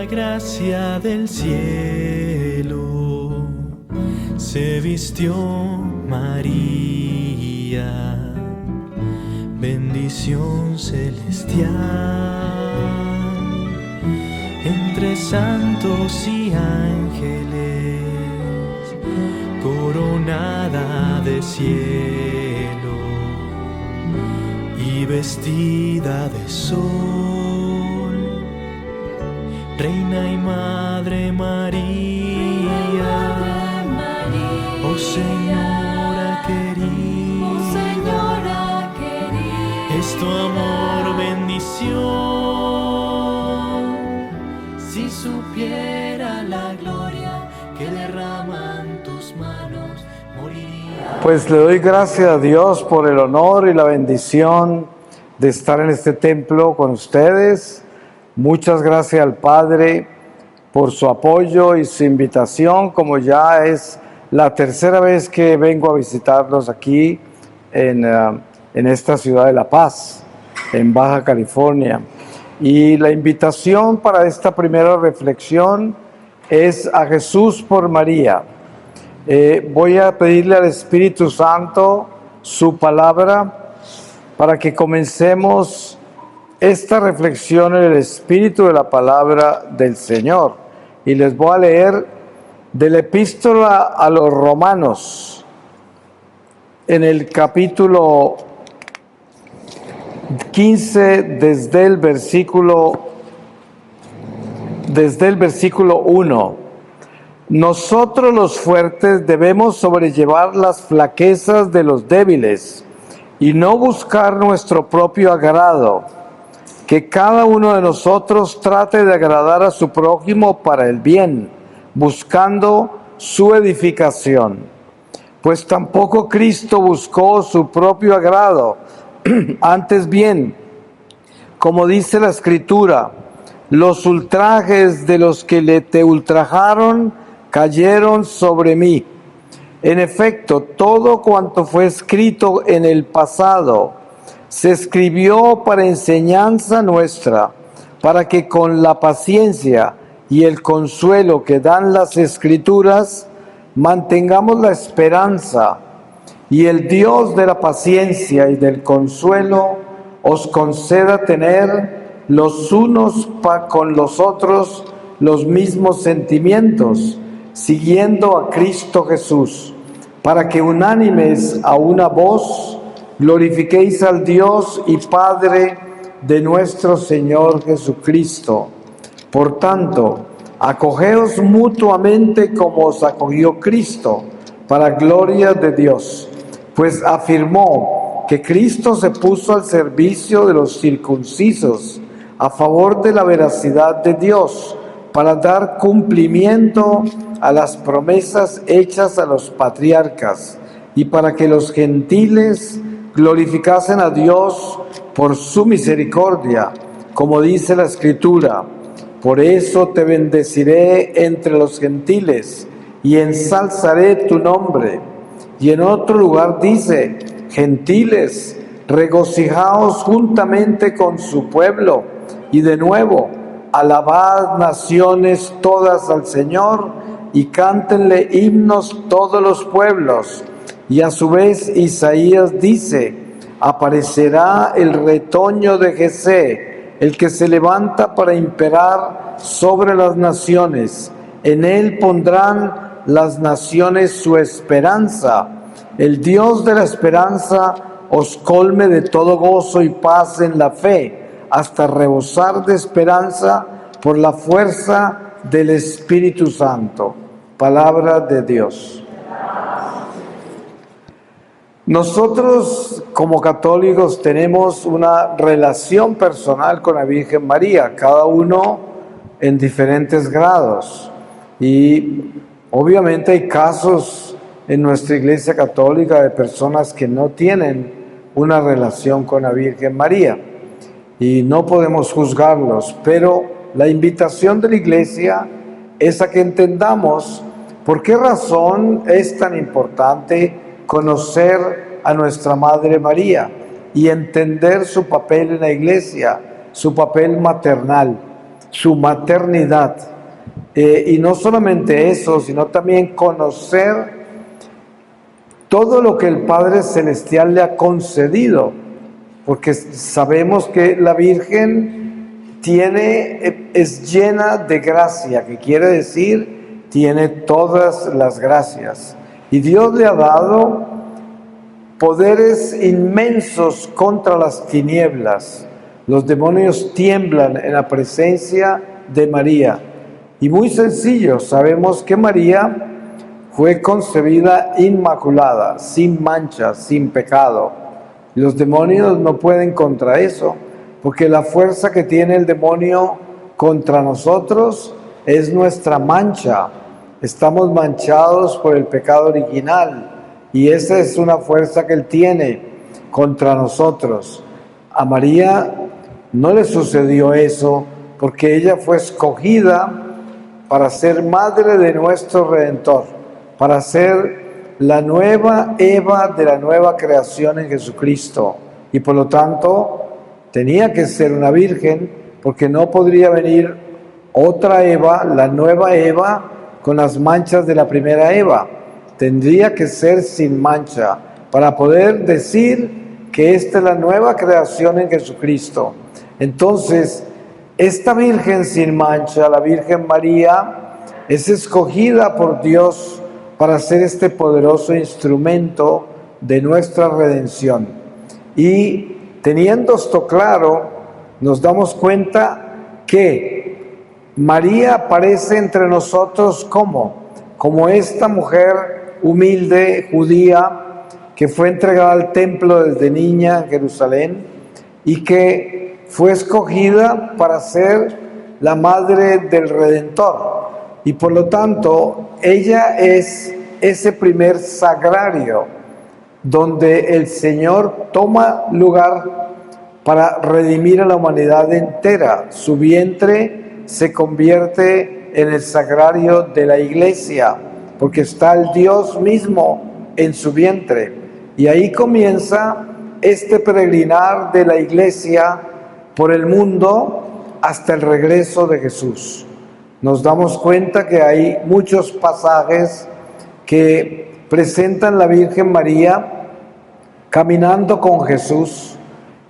la gracia del cielo se vistió María, bendición celestial. Entre santos y ángeles, coronada de cielo y vestida de sol, Reina y Madre María, oh Señora querida, es tu amor bendición. Si supiera la gloria que derraman tus manos, moriría. Pues le doy gracias a Dios por el honor y la bendición de estar en este templo con ustedes. Muchas gracias al Padre por su apoyo y su invitación, como ya es la tercera vez que vengo a visitarlos aquí en esta ciudad de La Paz, en Baja California. Y la invitación para esta primera reflexión es a Jesús por María. Voy a pedirle al Espíritu Santo su palabra para que comencemos esta reflexión en el espíritu de la palabra del Señor. Y les voy a leer de la epístola a los Romanos, en el capítulo 15, desde el versículo 1. Nosotros los fuertes debemos sobrellevar las flaquezas de los débiles y no buscar nuestro propio agrado. Que cada uno de nosotros trate de agradar a su prójimo para el bien, buscando su edificación. Pues tampoco Cristo buscó su propio agrado, antes bien, como dice la Escritura, los ultrajes de los que te ultrajaron cayeron sobre mí. En efecto, todo cuanto fue escrito en el pasado se escribió para enseñanza nuestra, para que con la paciencia y el consuelo que dan las Escrituras mantengamos la esperanza. Y el Dios de la paciencia y del consuelo os conceda tener los unos con los otros los mismos sentimientos, siguiendo a Cristo Jesús, para que unánimes a una voz glorifiquéis al Dios y Padre de nuestro Señor Jesucristo. Por tanto, acogeos mutuamente como os acogió Cristo, para gloria de Dios, pues afirmó que Cristo se puso al servicio de los circuncisos a favor de la veracidad de Dios, para dar cumplimiento a las promesas hechas a los patriarcas y para que los gentiles glorificasen a Dios por su misericordia, como dice la Escritura: por eso te bendeciré entre los gentiles y ensalzaré tu nombre. Y en otro lugar dice: gentiles, regocijaos juntamente con su pueblo. Y de nuevo: alabad naciones todas al Señor y cántenle himnos todos los pueblos. Y a su vez Isaías dice: aparecerá el retoño de Jesé, el que se levanta para imperar sobre las naciones. En él pondrán las naciones su esperanza. El Dios de la esperanza os colme de todo gozo y paz en la fe, hasta rebosar de esperanza por la fuerza del Espíritu Santo. Palabra de Dios. Nosotros como católicos tenemos una relación personal con la Virgen María, cada uno en diferentes grados. Y obviamente hay casos en nuestra Iglesia Católica de personas que no tienen una relación con la Virgen María y no podemos juzgarlos, pero la invitación de la Iglesia es a que entendamos por qué razón es tan importante conocer a nuestra Madre María y entender su papel en la Iglesia, su papel maternal. su maternidad. Y no solamente eso, sino también conocer todo lo que el Padre Celestial le ha concedido, porque sabemos que la Virgen es llena de gracia, que quiere decir, tiene todas las gracias. Y Dios le ha dado poderes inmensos contra las tinieblas. Los demonios tiemblan en la presencia de María. Y muy sencillo, sabemos que María fue concebida inmaculada, sin mancha, sin pecado. Los demonios no pueden contra eso, porque la fuerza que tiene el demonio contra nosotros es nuestra mancha. Estamos manchados por el pecado original, y esa es una fuerza que él tiene contra nosotros. A María no le sucedió eso, porque ella fue escogida para ser madre de nuestro Redentor, para ser la nueva Eva de la nueva creación en Jesucristo. Y por lo tanto, tenía que ser una virgen, porque no podría venir otra Eva, la nueva Eva, con las manchas de la primera Eva. Tendría que ser sin mancha, para poder decir que esta es la nueva creación en Jesucristo. Entonces, esta Virgen sin mancha, la Virgen María, es escogida por Dios para ser este poderoso instrumento de nuestra redención. Y teniendo esto claro, nos damos cuenta que María aparece entre nosotros como esta mujer humilde, judía, que fue entregada al templo desde niña en Jerusalén y que fue escogida para ser la madre del Redentor. Y por lo tanto, ella es ese primer sagrario donde el Señor toma lugar para redimir a la humanidad entera. Su vientre se convierte en el sagrario de la iglesia, porque está el Dios mismo en su vientre. Y ahí comienza este peregrinar de la iglesia por el mundo hasta el regreso de Jesús. Nos damos cuenta que hay muchos pasajes que presentan a la Virgen María caminando con Jesús,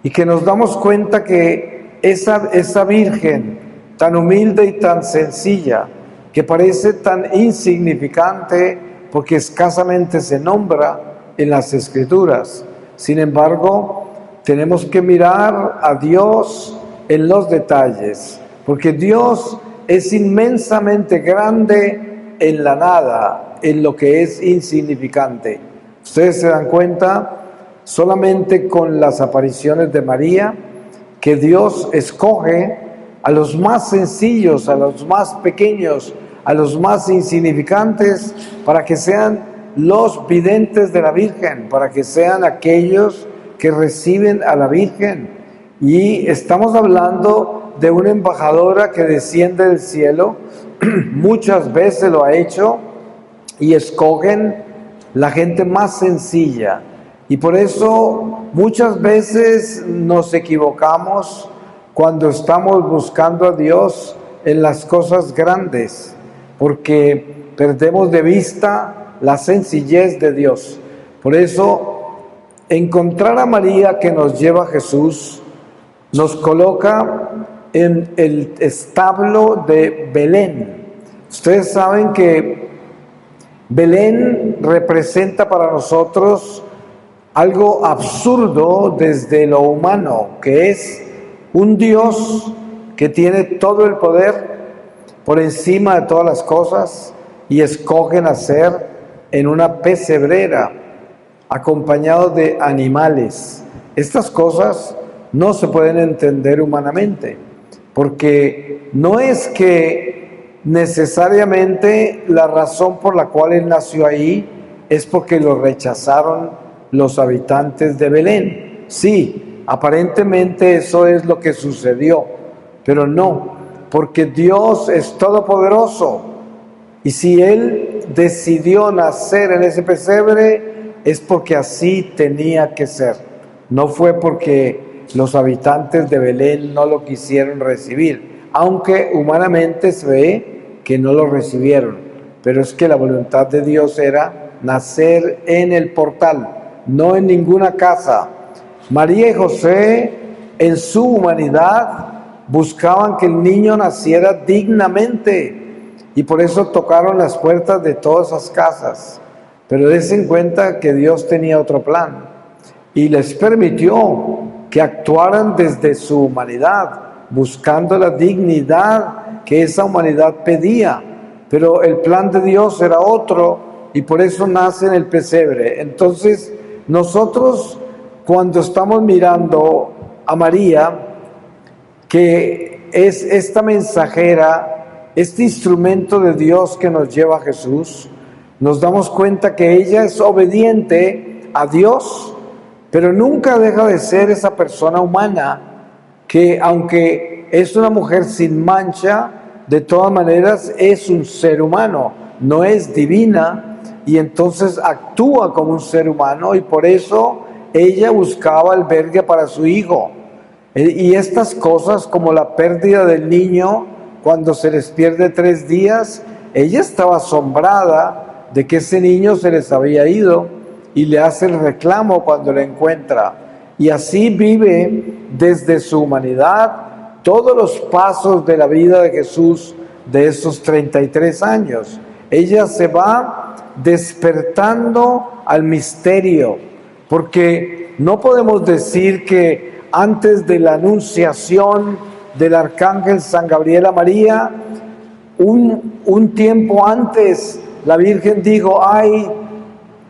y que nos damos cuenta que esa Virgen tan humilde y tan sencilla, que parece tan insignificante porque escasamente se nombra en las Escrituras, sin embargo, tenemos que mirar a Dios en los detalles, porque Dios es inmensamente grande en la nada, en lo que es insignificante. Ustedes se dan cuenta solamente con las apariciones de María, que Dios escoge a los más sencillos, a los más pequeños, a los más insignificantes, para que sean los videntes de la Virgen, para que sean aquellos que reciben a la Virgen. Y estamos hablando de una embajadora que desciende del cielo, muchas veces lo ha hecho, y escogen la gente más sencilla. Y por eso muchas veces nos equivocamos cuando estamos buscando a Dios en las cosas grandes, porque perdemos de vista la sencillez de Dios. Por eso, encontrar a María que nos lleva a Jesús nos coloca en el establo de Belén. Ustedes saben que Belén representa para nosotros algo absurdo desde lo humano, que es un Dios que tiene todo el poder por encima de todas las cosas, y escoge nacer en una pesebrera acompañado de animales. Estas cosas no se pueden entender humanamente, porque no es que necesariamente la razón por la cual él nació ahí es porque lo rechazaron los habitantes de Belén. Sí, aparentemente eso es lo que sucedió, pero no, porque Dios es todopoderoso, y si Él decidió nacer en ese pesebre es porque así tenía que ser. No fue porque los habitantes de Belén no lo quisieron recibir. aunque humanamente se ve que no lo recibieron. Pero es que la voluntad de Dios era nacer en el portal, no en ninguna casa. María y José, en su humanidad, buscaban que el niño naciera dignamente y por eso tocaron las puertas de todas esas casas. Pero dense en cuenta que Dios tenía otro plan y les permitió que actuaran desde su humanidad, buscando la dignidad que esa humanidad pedía. Pero el plan de Dios era otro y por eso nace en el pesebre. Entonces, nosotros cuando estamos mirando a María, que es esta mensajera, este instrumento de Dios que nos lleva a Jesús, nos damos cuenta que ella es obediente a Dios, pero nunca deja de ser esa persona humana que, aunque es una mujer sin mancha, de todas maneras es un ser humano, no es divina, y entonces actúa como un ser humano, y por eso ella buscaba albergue para su hijo. Y estas cosas, como la pérdida del niño, cuando se les pierde 3 días, ella estaba asombrada de que ese niño se les había ido, y le hace el reclamo cuando lo encuentra. Y así vive desde su humanidad todos los pasos de la vida de Jesús de esos 33 años. Ella se va despertando al misterio, porque no podemos decir que antes de la anunciación del arcángel San Gabriel a María, un tiempo antes, la Virgen dijo: ay,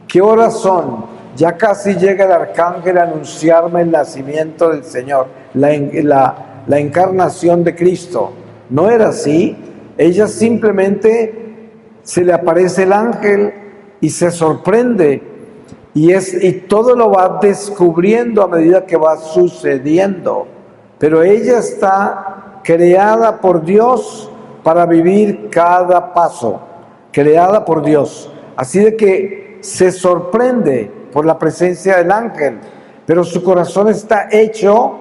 ¿qué horas son? Ya casi llega el arcángel a anunciarme el nacimiento del Señor, la encarnación de Cristo. No era así. Ella simplemente se le aparece el ángel y se sorprende. Y todo lo va descubriendo a medida que va sucediendo. Pero ella está creada por Dios para vivir cada paso. Creada por Dios. Así de que se sorprende por la presencia del ángel, pero su corazón está hecho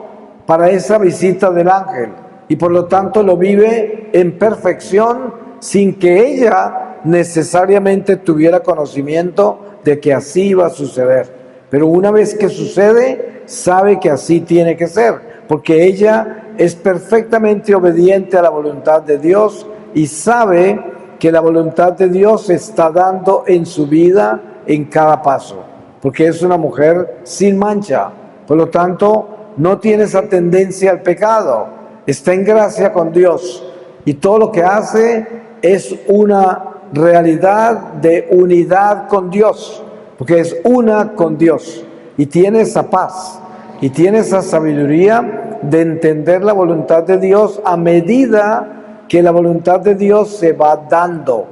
para esa visita del ángel y por lo tanto lo vive en perfección sin que ella necesariamente tuviera conocimiento de que así iba a suceder. Pero una vez que sucede, sabe que así tiene que ser, porque ella es perfectamente obediente a la voluntad de Dios y sabe que la voluntad de Dios se está dando en su vida en cada paso, porque es una mujer sin mancha, por lo tanto no tiene esa tendencia al pecado, está en gracia con Dios y todo lo que hace es una realidad de unidad con Dios, porque es una con Dios y tiene esa paz y tiene esa sabiduría de entender la voluntad de Dios a medida que la voluntad de Dios se va dando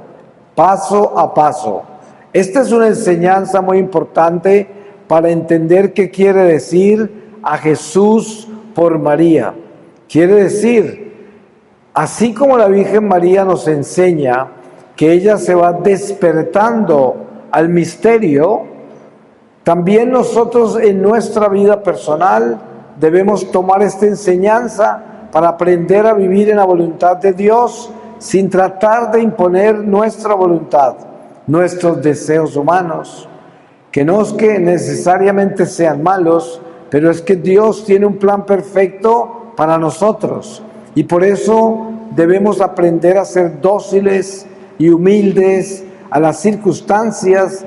paso a paso. Esta es una enseñanza muy importante para entender qué quiere decir a Jesús por María. Quiere decir, así como la Virgen María nos enseña que ella se va despertando al misterio, también nosotros en nuestra vida personal debemos tomar esta enseñanza para aprender a vivir en la voluntad de Dios sin tratar de imponer nuestra voluntad, nuestros deseos humanos, que no es que necesariamente sean malos, pero es que Dios tiene un plan perfecto para nosotros y por eso debemos aprender a ser dóciles y humildes a las circunstancias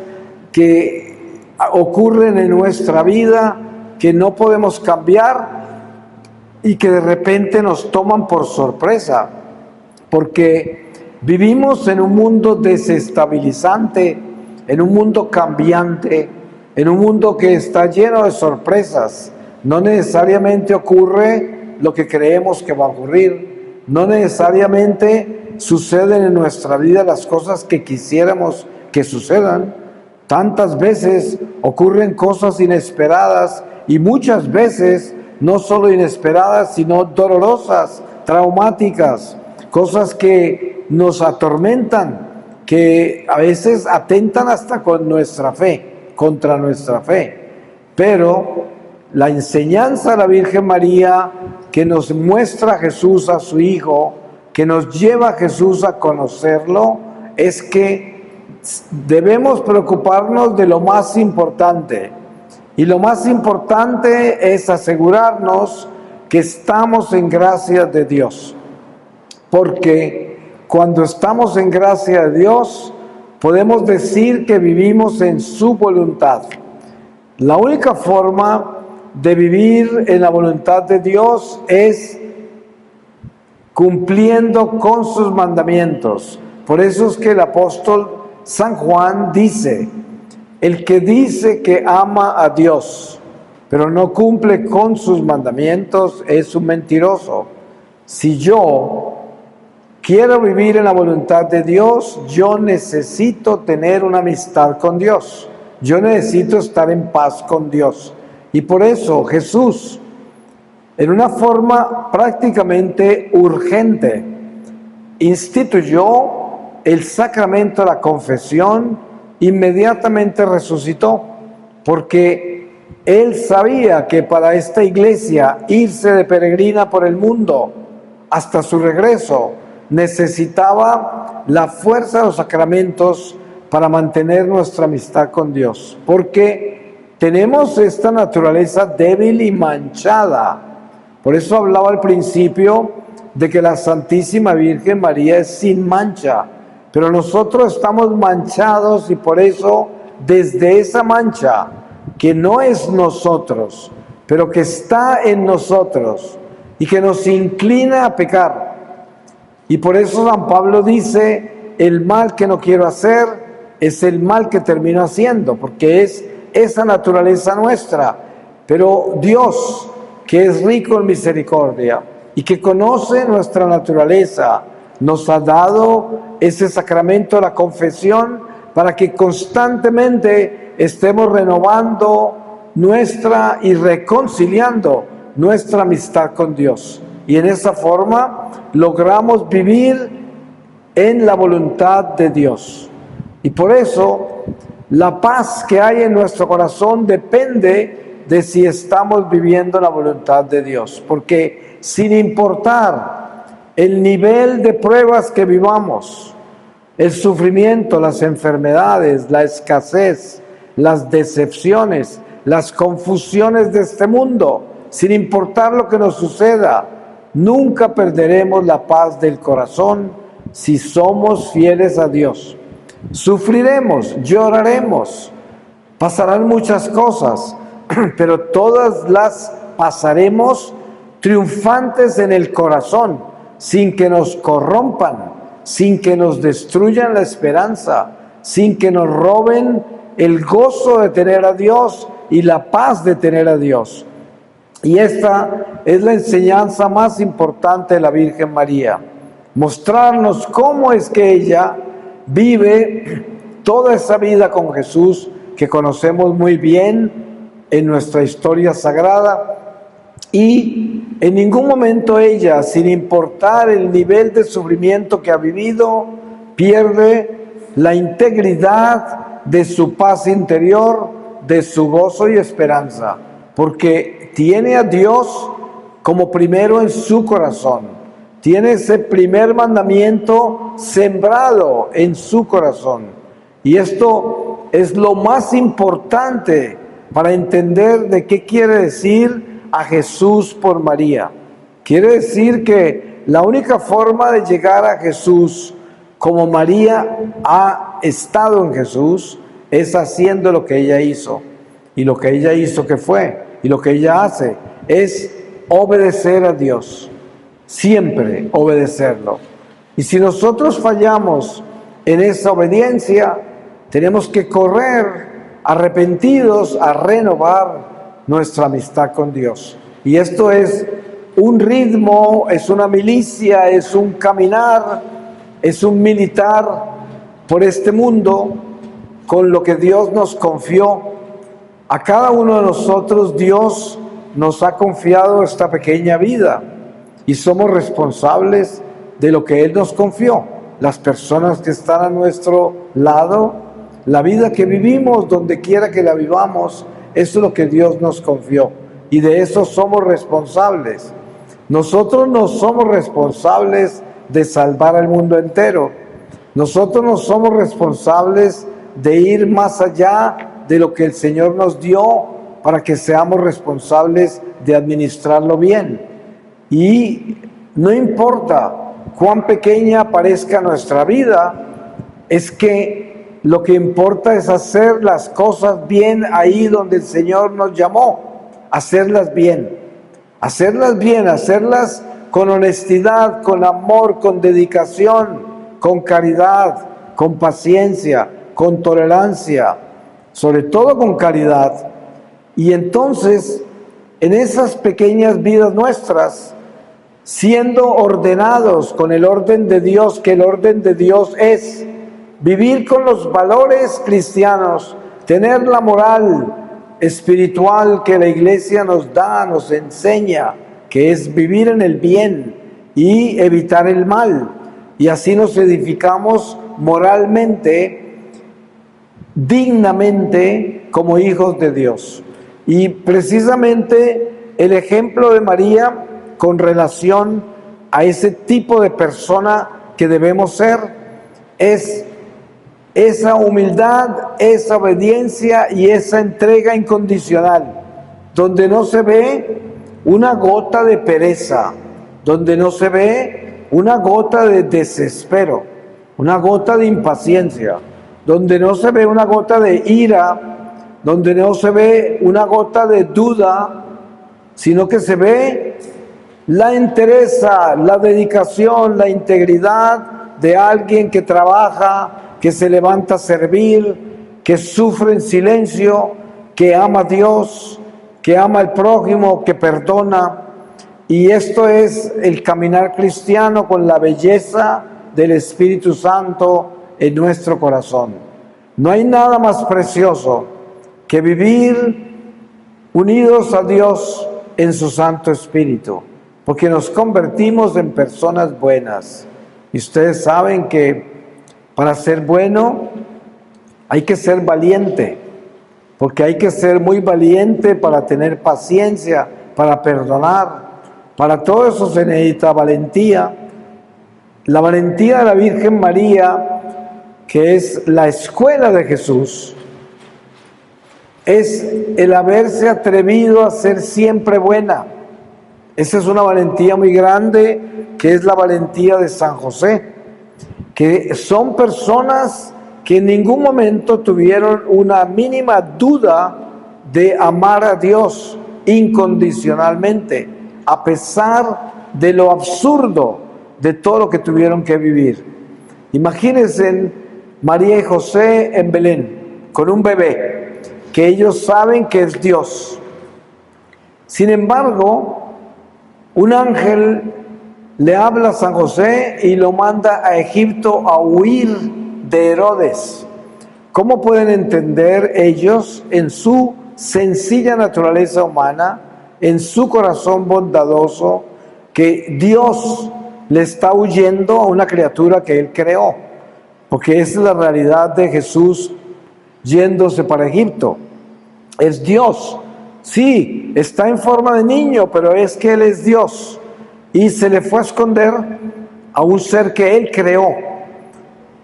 que ocurren en nuestra vida, que no podemos cambiar y que de repente nos toman por sorpresa, porque vivimos en un mundo desestabilizante, en un mundo cambiante, en un mundo que está lleno de sorpresas. No necesariamente ocurre lo que creemos que va a ocurrir, no necesariamente suceden en nuestra vida las cosas que quisiéramos que sucedan. Tantas veces ocurren cosas inesperadas y muchas veces no solo inesperadas, sino dolorosas, traumáticas, cosas que nos atormentan, que a veces atentan hasta con nuestra fe, contra nuestra fe. Pero la enseñanza de la Virgen María que nos muestra a Jesús, a su Hijo, que nos lleva a Jesús a conocerlo, es que debemos preocuparnos de lo más importante. Y lo más importante es asegurarnos que estamos en gracia de Dios. Porque cuando estamos en gracia de Dios, podemos decir que vivimos en su voluntad. La única forma de vivir en la voluntad de Dios es cumpliendo con sus mandamientos. Por eso es que el apóstol San Juan dice: el que dice que ama a Dios, pero no cumple con sus mandamientos, es un mentiroso. Si yo quiero vivir en la voluntad de Dios, yo necesito tener una amistad con Dios. Yo necesito estar en paz con Dios. Y por eso Jesús, en una forma prácticamente urgente, instituyó el sacramento de la confesión, inmediatamente resucitó, porque Él sabía que para esta iglesia irse de peregrina por el mundo hasta su regreso necesitaba la fuerza de los sacramentos para mantener nuestra amistad con Dios, porque tenemos esta naturaleza débil y manchada. Por eso hablaba al principio de que la Santísima Virgen María es sin mancha, pero nosotros estamos manchados, y por eso desde esa mancha, que no es nosotros, pero que está en nosotros y que nos inclina a pecar. Y por eso San Pablo dice: el mal que no quiero hacer es el mal que termino haciendo, porque es esa naturaleza nuestra. Pero Dios, que es rico en misericordia y que conoce nuestra naturaleza, nos ha dado ese sacramento de la confesión para que constantemente estemos renovando nuestra y reconciliando nuestra amistad con Dios. Y en esa forma logramos vivir en la voluntad de Dios. Y por eso la paz que hay en nuestro corazón depende de si estamos viviendo la voluntad de Dios. Porque sin importar el nivel de pruebas que vivamos, el sufrimiento, las enfermedades, la escasez, las decepciones, las confusiones de este mundo, sin importar lo que nos suceda, nunca perderemos la paz del corazón si somos fieles a Dios. Sufriremos, lloraremos, pasarán muchas cosas, pero todas las pasaremos triunfantes en el corazón, sin que nos corrompan, sin que nos destruyan la esperanza, sin que nos roben el gozo de tener a Dios y la paz de tener a Dios. Y esta es la enseñanza más importante de la Virgen María: mostrarnos cómo es que ella vive toda esa vida con Jesús que conocemos muy bien en nuestra historia sagrada. Y en ningún momento ella, sin importar el nivel de sufrimiento que ha vivido, pierde la integridad de su paz interior, de su gozo y esperanza, porque tiene a Dios como primero en su corazón. Tiene ese primer mandamiento sembrado en su corazón. Y esto es lo más importante para entender de qué quiere decir a Jesús por María. Quiere decir que la única forma de llegar a Jesús, como María ha estado en Jesús, es haciendo lo que ella hizo. Y lo que ella hizo, ¿qué fue? Y lo que ella hace es obedecer a Dios. Siempre obedecerlo. Y si nosotros fallamos en esa obediencia, tenemos que correr arrepentidos a renovar nuestra amistad con Dios. Y esto es un ritmo, es una milicia, es un caminar, es un militar por este mundo con lo que Dios nos confió. A cada uno de nosotros Dios nos ha confiado esta pequeña vida y somos responsables de lo que Él nos confió. Las personas que están a nuestro lado, la vida que vivimos, donde quiera que la vivamos, eso es lo que Dios nos confió. y de eso somos responsables. Nosotros no somos responsables de salvar al mundo entero. Nosotros no somos responsables de ir más allá de lo que el Señor nos dio para que seamos responsables de administrarlo bien. Y no importa cuán pequeña parezca nuestra vida, es que lo que importa es hacer las cosas bien ahí donde el Señor nos llamó, hacerlas bien, hacerlas con honestidad, con amor, con dedicación, con caridad, con paciencia, con tolerancia, sobre todo con caridad. Y entonces, en esas pequeñas vidas nuestras, siendo ordenados con el orden de Dios, que el orden de Dios es vivir con los valores cristianos, tener la moral espiritual que la Iglesia nos da, nos enseña, que es vivir en el bien y evitar el mal. Y así nos edificamos moralmente, dignamente, como hijos de Dios. Y precisamente el ejemplo de María con relación a ese tipo de persona que debemos ser es esa humildad, esa obediencia y esa entrega incondicional, donde no se ve una gota de pereza, donde no se ve una gota de desespero, una gota de impaciencia, donde no se ve una gota de ira, donde no se ve una gota de duda, sino que se ve la entereza, la dedicación, la integridad de alguien que trabaja, que se levanta a servir, que sufre en silencio, que ama a Dios, que ama al prójimo, que perdona. Y esto es el caminar cristiano con la belleza del Espíritu Santo en nuestro corazón. No hay nada más precioso que vivir unidos a Dios en su Santo Espíritu, porque nos convertimos en personas buenas. Y ustedes saben que para ser bueno hay que ser valiente, porque hay que ser muy valiente para tener paciencia, para perdonar. Para todo eso se necesita valentía. La valentía de la Virgen María, que es la escuela de Jesús, es el haberse atrevido a ser siempre buena. Esa es una valentía muy grande, que es la valentía de San José, que son personas que en ningún momento tuvieron una mínima duda de amar a Dios incondicionalmente, a pesar de lo absurdo de todo lo que tuvieron que vivir. Imagínense María y José en Belén, con un bebé, que ellos saben que es Dios. Sin embargo, un ángel le habla a San José y lo manda a Egipto a huir de Herodes. ¿Cómo pueden entender ellos en su sencilla naturaleza humana, en su corazón bondadoso, que Dios le está huyendo a una criatura que Él creó? Porque esa es la realidad de Jesús yéndose para Egipto. Es Dios. Sí, está en forma de niño, pero es que Él es Dios. Y se le fue a esconder a un ser que Él creó.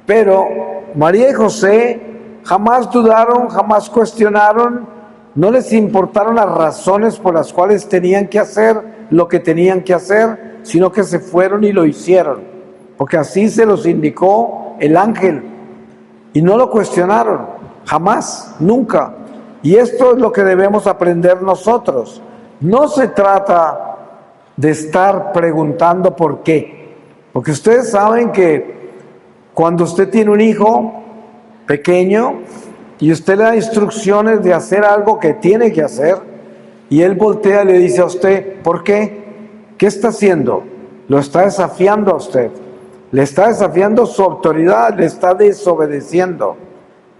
Pero María y José jamás dudaron, jamás cuestionaron, no les importaron las razones por las cuales tenían que hacer lo que tenían que hacer, sino que se fueron y lo hicieron, porque así se los indicó el ángel. Y no lo cuestionaron, jamás, nunca. Y esto es lo que debemos aprender nosotros. No se trata de estar preguntando por qué, porque ustedes saben que cuando usted tiene un hijo pequeño y usted le da instrucciones de hacer algo que tiene que hacer, y él voltea y le dice a usted, ¿por qué? ¿Qué está haciendo? Lo está desafiando a usted, le está desafiando su autoridad, le está desobedeciendo.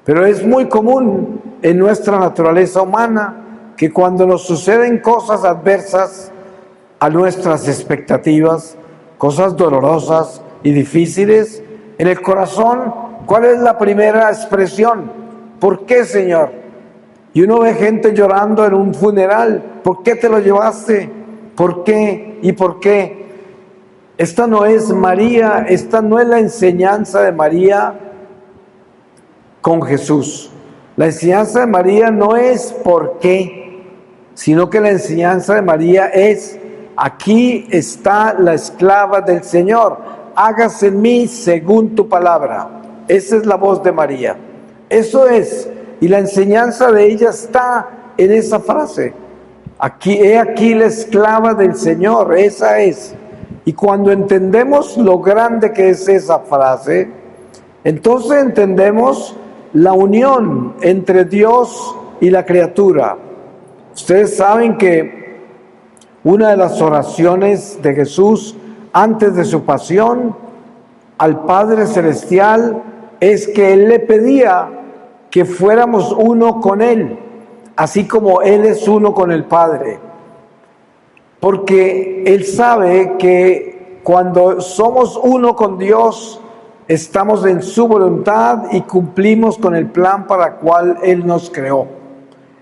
Pero es muy común en nuestra naturaleza humana que cuando nos suceden cosas adversas a nuestras expectativas, cosas dolorosas y difíciles, en el corazón, ¿cuál es la primera expresión? ¿Por qué, Señor? Y uno ve gente llorando en un funeral ¿por qué te lo llevaste? ¿Por qué? ¿Y por qué? Esta no es María, esta no es la enseñanza de María con Jesús. La enseñanza de María no es por qué, sino que la enseñanza de María es: aquí está la esclava del Señor, hágase en mí según tu palabra. Esa es la voz de María. Eso es, y la enseñanza de ella está en esa frase. He aquí la esclava del Señor, esa es. Y cuando entendemos lo grande que es esa frase, entonces entendemos la unión entre Dios y la criatura. Ustedes saben que una de las oraciones de Jesús antes de su pasión al Padre Celestial es que Él le pedía que fuéramos uno con Él, así como Él es uno con el Padre. Porque Él sabe que cuando somos uno con Dios, estamos en su voluntad y cumplimos con el plan para el cual Él nos creó.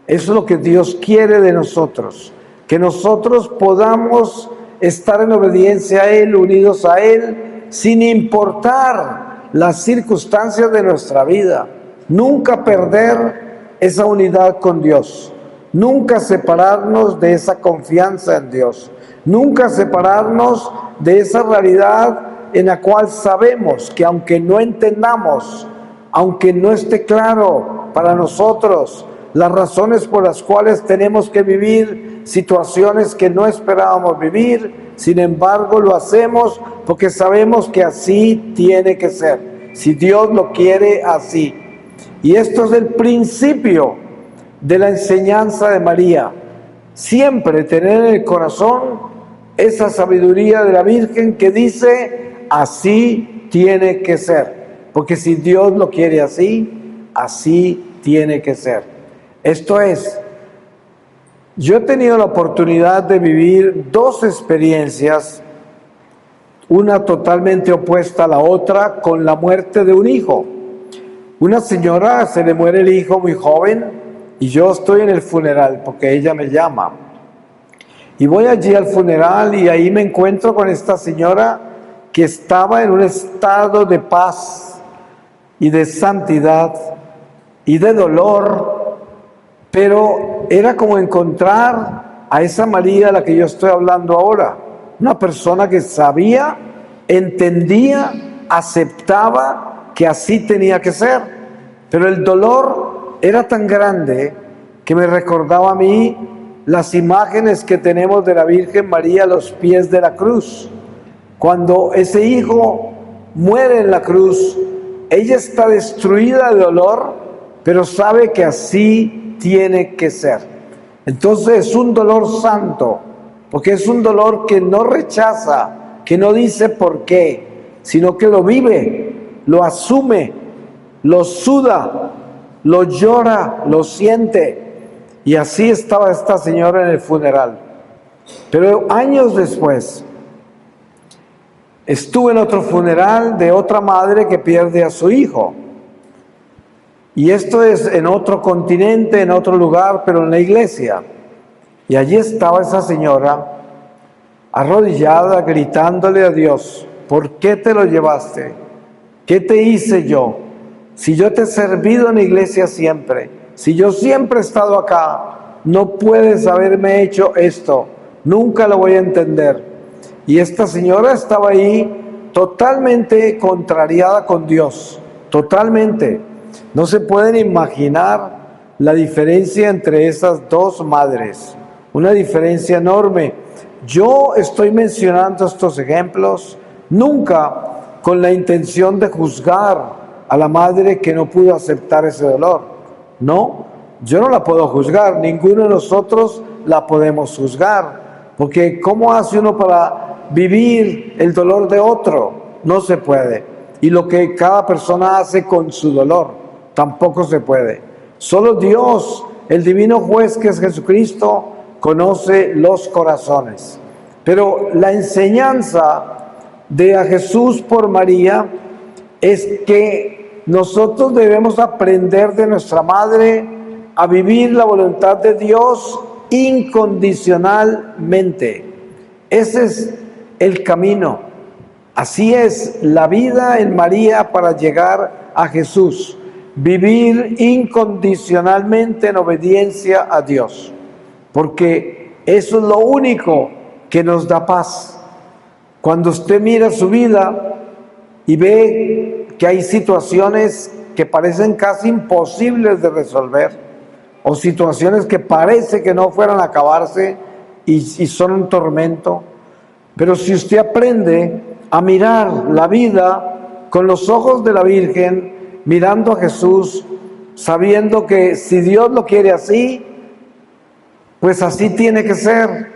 Eso es lo que Dios quiere de nosotros, que nosotros podamos estar en obediencia a Él, unidos a Él, sin importar las circunstancias de nuestra vida. Nunca perder esa unidad con Dios, nunca separarnos de esa confianza en Dios, nunca separarnos de esa realidad en la cual sabemos que aunque no entendamos, aunque no esté claro para nosotros las razones por las cuales tenemos que vivir situaciones que no esperábamos vivir, sin embargo lo hacemos porque sabemos que así tiene que ser, si Dios lo quiere así. Y esto es el principio de la enseñanza de María. Siempre tener en el corazón esa sabiduría de la Virgen que dice: así tiene que ser. Porque si Dios lo quiere así, así tiene que ser. Esto es, yo he tenido la oportunidad de vivir dos experiencias, una totalmente opuesta a la otra, con la muerte de un hijo. Una señora, se le muere el hijo muy joven y yo estoy en el funeral porque ella me llama. Y voy allí al funeral y ahí me encuentro con esta señora que estaba en un estado de paz y de santidad y de dolor, pero era como encontrar a esa María a la que yo estoy hablando ahora, una persona que sabía, entendía, aceptaba que así tenía que ser, pero el dolor era tan grande que me recordaba a mí las imágenes que tenemos de la Virgen María a los pies de la cruz. Cuando ese hijo muere en la cruz, ella está destruida de dolor, pero sabe que así tiene que ser. Entonces es un dolor santo, porque es un dolor que no rechaza, que no dice por qué, sino que lo vive, lo asume, lo suda, lo llora, lo siente. Y así estaba esta señora en el funeral. Pero años después, estuve en otro funeral de otra madre que pierde a su hijo. Y esto es en otro continente, en otro lugar, pero en la iglesia. Y allí estaba esa señora, arrodillada, gritándole a Dios: ¿por qué te lo llevaste? ¿Qué te hice yo? Si yo te he servido en la iglesia siempre, si yo siempre he estado acá, no puedes haberme hecho esto, nunca lo voy a entender. Y esta señora estaba ahí totalmente contrariada con Dios, totalmente. No se pueden imaginar la diferencia entre esas dos madres, una diferencia enorme. Yo estoy mencionando estos ejemplos nunca con la intención de juzgar a la madre que no pudo aceptar ese dolor. No, yo no la puedo juzgar, ninguno de nosotros la podemos juzgar, porque ¿cómo hace uno para vivir el dolor de otro? No se puede. Y lo que cada persona hace con su dolor, tampoco se puede. Solo Dios, el divino juez que es Jesucristo, conoce los corazones. Pero la enseñanza de a Jesús por María es que nosotros debemos aprender de nuestra madre a vivir la voluntad de Dios incondicionalmente. Ese es el camino. Así es la vida en María para llegar a Jesús. Vivir incondicionalmente en obediencia a Dios. Porque eso es lo único que nos da paz. Cuando usted mira su vida y ve que hay situaciones que parecen casi imposibles de resolver, o situaciones que parece que no fueran a acabarse y son un tormento, pero si usted aprende a mirar la vida con los ojos de la Virgen, mirando a Jesús, sabiendo que si Dios lo quiere así, pues así tiene que ser,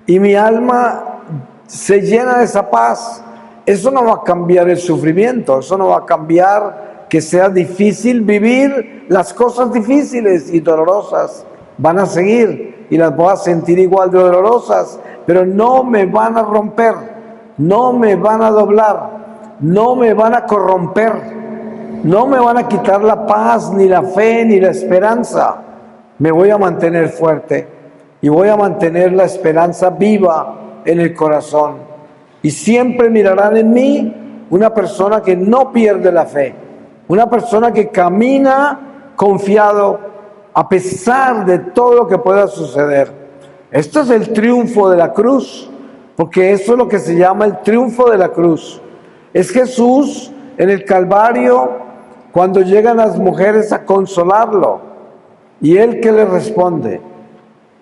y mi alma se llena de esa paz. Eso no va a cambiar el sufrimiento, eso no va a cambiar que sea difícil vivir. Las cosas difíciles y dolorosas van a seguir y las voy a sentir igual de dolorosas, pero no me van a romper, no me van a doblar, no me van a corromper, no me van a quitar la paz, ni la fe, ni la esperanza. Me voy a mantener fuerte y voy a mantener la esperanza viva en el corazón. Y siempre mirarán en mí una persona que no pierde la fe, una persona que camina confiado a pesar de todo lo que pueda suceder. Esto es el triunfo de la cruz, porque eso es lo que se llama el triunfo de la cruz. Es Jesús en el Calvario, cuando llegan las mujeres a consolarlo, y él que les responde: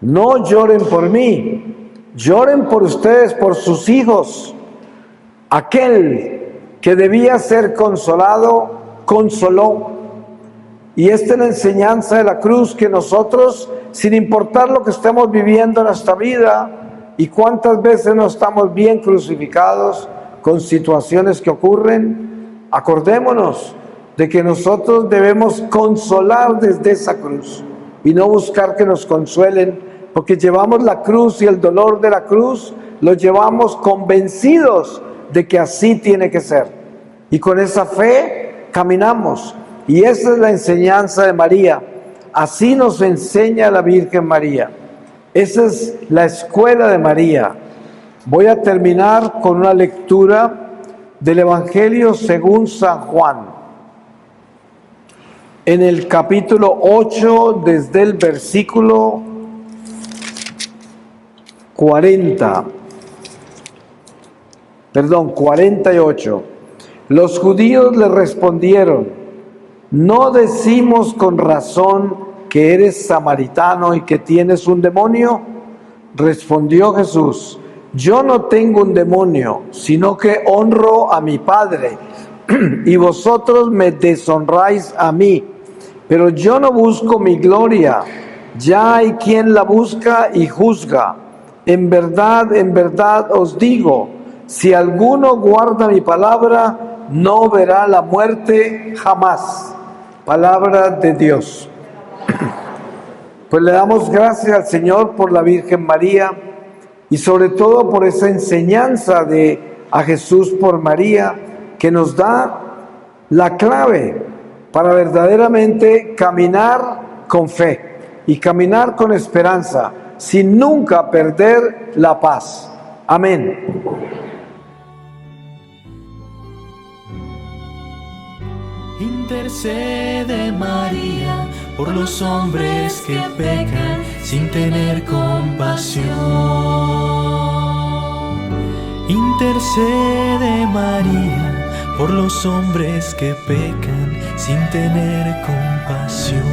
no lloren por mí, lloren por ustedes, por sus hijos. Aquel que debía ser consolado, consoló. Y esta es la enseñanza de la cruz, que nosotros, sin importar lo que estemos viviendo en nuestra vida, y cuántas veces no estamos bien crucificados con situaciones que ocurren, acordémonos de que nosotros debemos consolar desde esa cruz y no buscar que nos consuelen, porque llevamos la cruz, y el dolor de la cruz lo llevamos convencidos de que así tiene que ser, y con esa fe caminamos. Y esa es la enseñanza de María. Así nos enseña la Virgen María. Esa es la escuela de María. Voy a terminar con una lectura del Evangelio según San Juan. En el capítulo 8, desde el versículo 48. Los judíos le respondieron: ¿no decimos con razón que eres samaritano y que tienes un demonio? Respondió Jesús: yo no tengo un demonio, sino que honro a mi Padre, y vosotros me deshonráis a mí. Pero yo no busco mi gloria, ya hay quien la busca y juzga. En verdad os digo, si alguno guarda mi palabra, no verá la muerte jamás. Palabra de Dios. Pues le damos gracias al Señor por la Virgen María, y sobre todo por esa enseñanza a Jesús por María, que nos da la clave para verdaderamente caminar con fe y caminar con esperanza, sin nunca perder la paz. Amén. Intercede María por los hombres que pecan sin tener compasión. Intercede María por los hombres que pecan sin tener compasión.